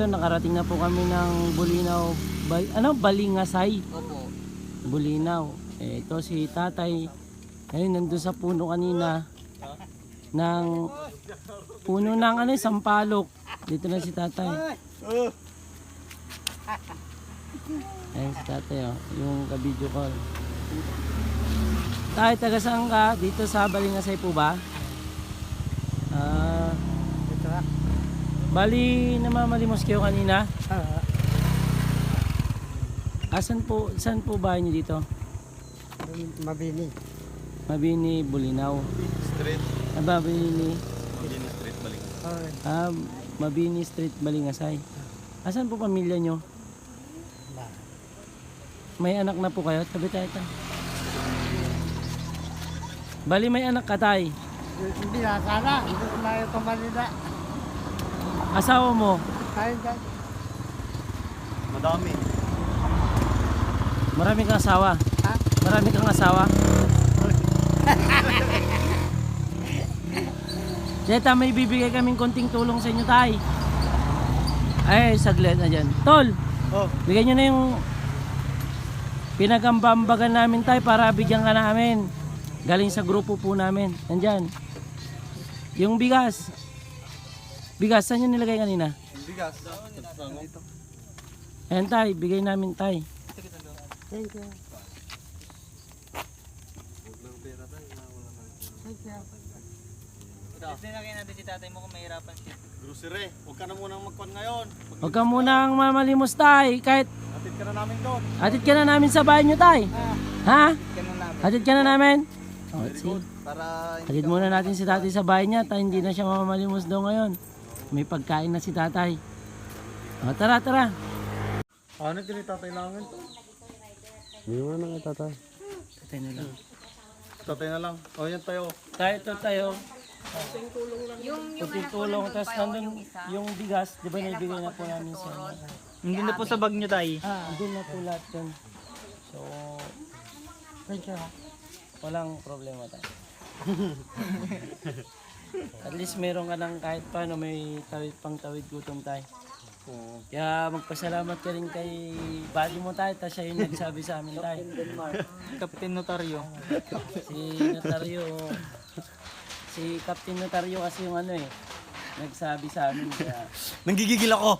ito, nakarating na po kami ng Bulinaw, Balingasay. Opo. Bulinaw. Ito si tatay. Ayun, nandun sa puno kanina. Ng puno ng sampalok. Dito na si tatay. Ayun si tatay, oh. Yung ka-video call. Tay, taga saan ka? Dito sa Balingasay po ba? Bali, namamalimos kayo kanina? Saan po bahay niyo dito? Mabini. Mabini, Bulinaw. Street. Mabini. Mabini Street, Balingasay. Mabini Street, Balingasay. Asan po pamilya nyo? May anak na po kayo? Tabi tayo. Bali, may anak ka, tay? Hindi na, sana. Hindi ko na ito manila. Asawa mo? Kain ka. Madami. Marami kang asawa? Ha? Marami kang asawa? Deta, may bibigay kaming konting tulong sa inyo, tay. Ay, saglit na dyan. Tol, bigyan nyo na yung pinagambambagan namin, tay, para bigyan ka namin. Galing sa grupo po namin. Nandyan. Yung bigas. Bigas, saan nyo nilagay kanina? Bigas. Ayan, tay, bigay namin, tay. Thank you. Thank you. Tinagay natin si tatay mo kung mahirapan siya. Grocery. Huwag ka na munang magkuhan ngayon. Huwag ka munang mamalimos, tay. Kahit Atid ka na namin doon. atid ka na namin sa bahay nyo, tay. Ha? Ganun namin. Atid ka na namin? Very good. Para Atid muna natin si tatay sa bahay niya. Hindi na siya mamalimos daw ngayon. May pagkain na si tatay. Tara, tara. ano kailangan to? Hindi mo na nga tatay. Tatay na lang. Tatay na lang. O yan tayo. Tayo. Kunting tulong. Tapos nandun yung bigas. Di ba naibigay na po namin sa inyo? Hindi na po sa bag nyo tay. Andun na po lahat yun. So, Thank you. walang problema tayo. At least meron ka ng kahit paano may tawid gutom tayo. Kaya magpasalamat ka rin kay buddy mo tayo, tapos siya yung nagsabi sa amin tayo. Captain Notaryo. Si Captain Notaryo kasi yung nagsabi sa amin. Kaya, Nanggigigil ako.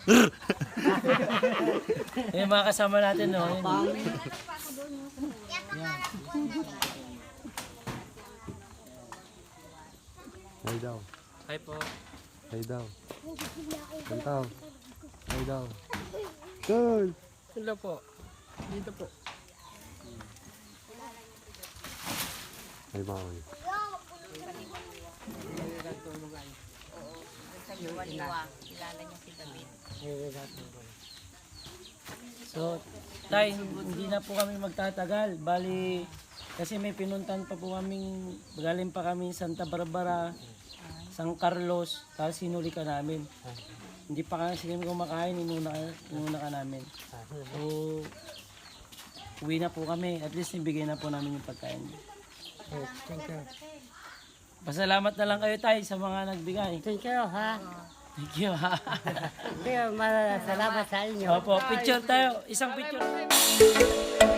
yung mga kasama natin, no? Yun. Yan. Hay daw. Hi po. Hay daw. Kantaw. Hay daw. Cool. Sila po. Dito po. Hay bawi. So, tay, hindi na po kami magtatagal. Bali, kasi may pinuntan pa po kaming, galing pa kami Santa Barbara, San Carlos, tapos sinuli ka namin. Hindi pa kasi kami kumakain, inuna ka namin. So, uwi na po kami. At least nibigay na po namin yung pagkain. Thank you. Pasalamat na lang kayo, tay, sa mga nagbigay. Thank you, ha? Thank you, ha. Salamat sa inyo. Opo, picture tayo. Isang picture.